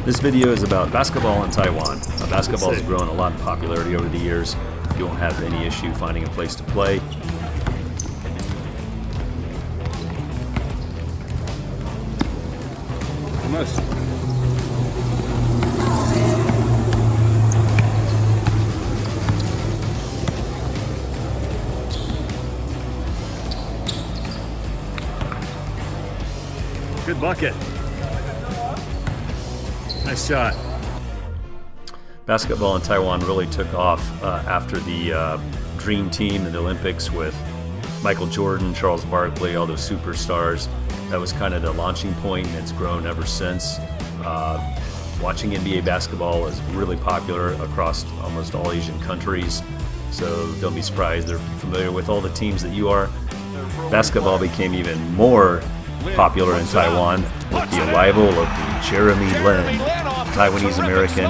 This video is about basketball in Taiwan. Basketball has grown a lot in popularity over the years. You won't have any issue finding a place to play. Almost. Good bucket. Nice shot. Basketball in Taiwan really took off after the Dream Team in the Olympics with Michael Jordan, Charles Barkley, all those superstars. That was kind of the launching point, and it's grown ever since. Watching NBA basketball is really popular across almost all Asian countries, so don't be surprised they're familiar with all the teams that you are. Basketball became even more popular in Taiwan with the arrival of the Jeremy Lin, Taiwanese American,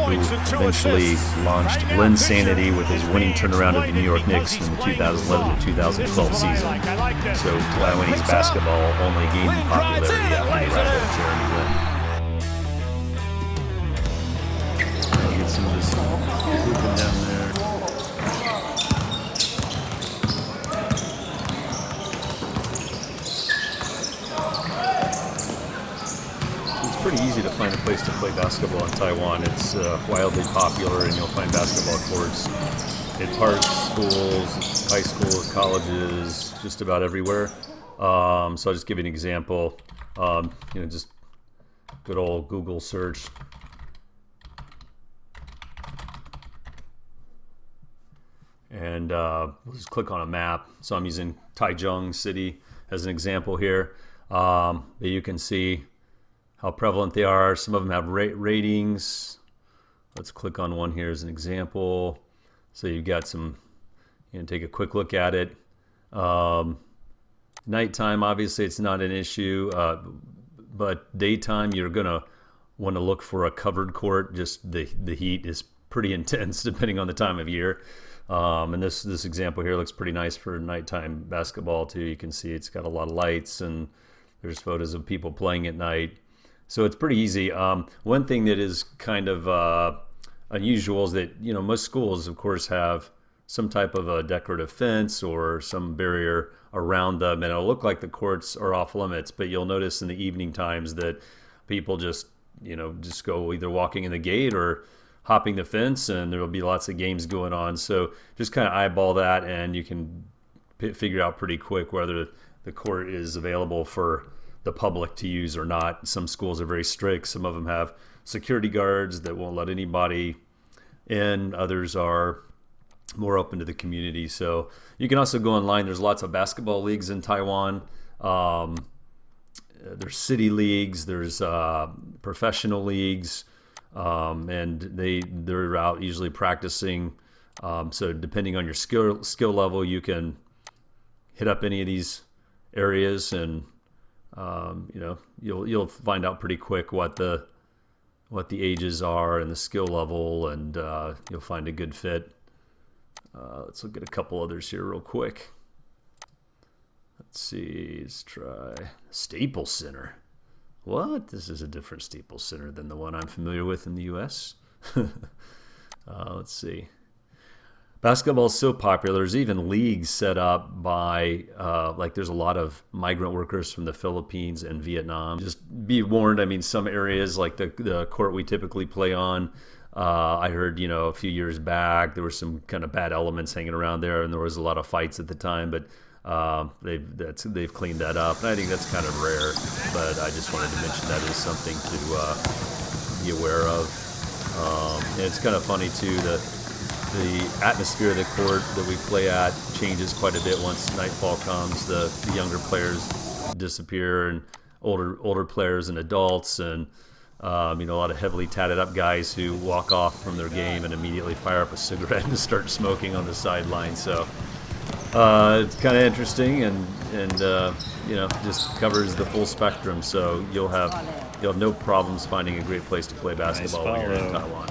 who eventually launched Lin Sanity with his winning turnaround at the New York Knicks in the 2011 to 2012 season. So Taiwanese basketball only gained in popularity after the arrival of Jeremy Lin. Get some of this hooping down there. Pretty easy to find a place to play basketball in Taiwan. It's wildly popular, and you'll find basketball courts in parks, schools, high schools, colleges, just about everywhere. So I'll just give you an example. Just good old Google search. And we'll just click on a map. So I'm using Taichung City as an example here. That you can see how prevalent they are. Some of them have ratings. Let's click on one here as an example. So you've got some, take a quick look at it. Nighttime, obviously it's not an issue, but daytime you're gonna want to look for a covered court. Just the heat is pretty intense depending on the time of year. And this example here looks pretty nice for nighttime basketball too. You can see it's got a lot of lights, and there's photos of people playing at night. So it's pretty easy. One thing that is kind of unusual is that most schools, of course, have some type of a decorative fence or some barrier around them, and it'll look like the courts are off limits. But you'll notice in the evening times that people just go either walking in the gate or hopping the fence, and there will be lots of games going on. So just kind of eyeball that, and you can figure out pretty quick whether the court is available for the public to use or not. Some schools are very strict. Some of them have security guards that won't let anybody in. Others are more open to the community. So you can also go online. There's lots of basketball leagues in Taiwan. There's city leagues. There's professional leagues, and they're out usually practicing. So depending on your skill level, you can hit up any of these areas, and you'll find out pretty quick what the ages are and the skill level, and you'll find a good fit. Let's look at a couple others here real quick. Let's see. Let's try Staples Center. What? This is a different Staples Center than the one I'm familiar with in the U.S. Let's see. Basketball is so popular. There's even leagues set up by, there's a lot of migrant workers from the Philippines and Vietnam. Just be warned, some areas like the court we typically play on, I heard, a few years back, there were some kind of bad elements hanging around there, and there was a lot of fights at the time, but they've cleaned that up. And I think that's kind of rare, but I just wanted to mention that as something to be aware of. And it's kind of funny, too, the atmosphere of the court that we play at changes quite a bit once nightfall comes. The younger players disappear, and older players and adults, and a lot of heavily tatted up guys who walk off from their game and immediately fire up a cigarette and start smoking on the sideline. So it's kind of interesting, and just covers the full spectrum. So you'll have no problems finding a great place to play basketball when you're in Taiwan.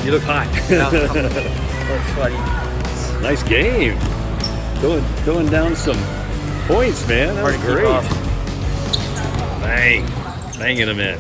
You look hot. Oh, sweaty. Nice game. Throwing down some points, man. That was Hard to keep great. up. Banging them in.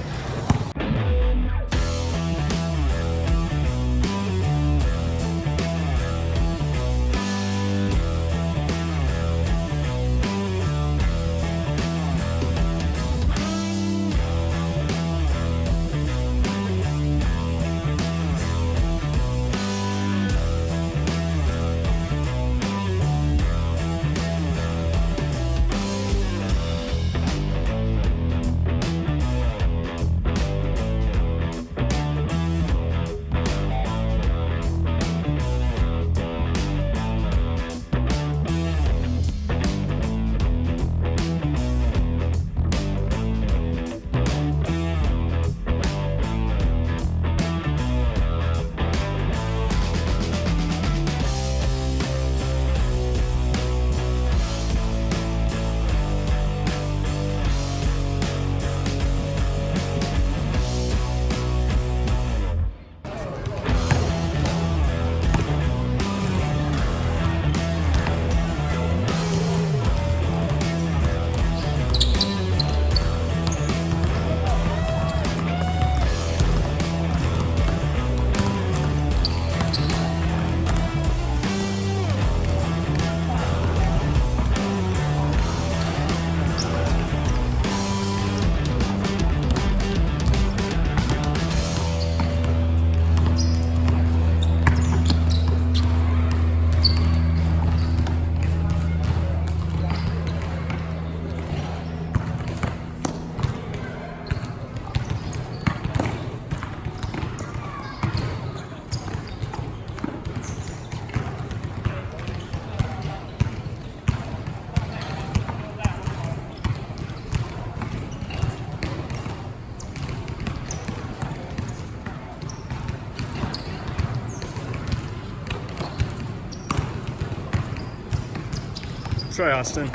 Try Austin.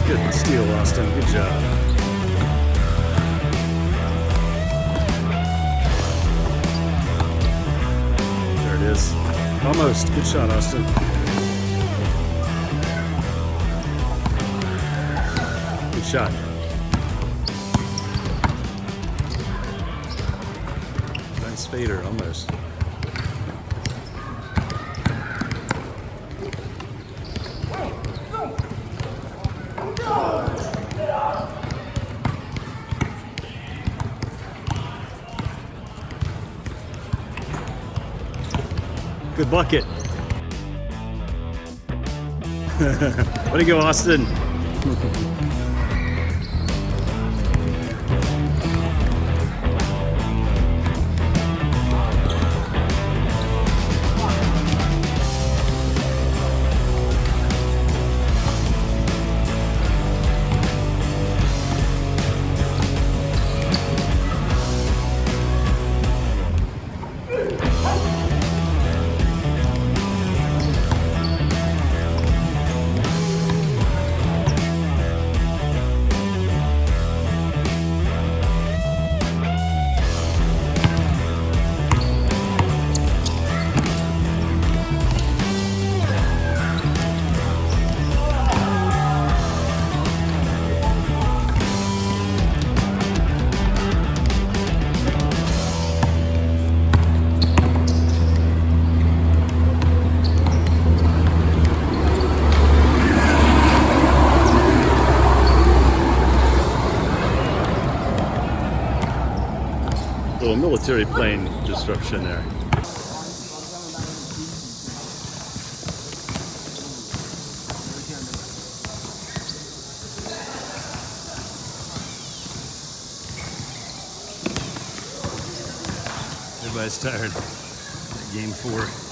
Good steal, Austin. Good job. There it is. Almost. Good shot, Austin. Good shot. Nice fader, almost. Good bucket. Way to go, Austin. Little military plane disruption there. Everybody's tired. Game 4.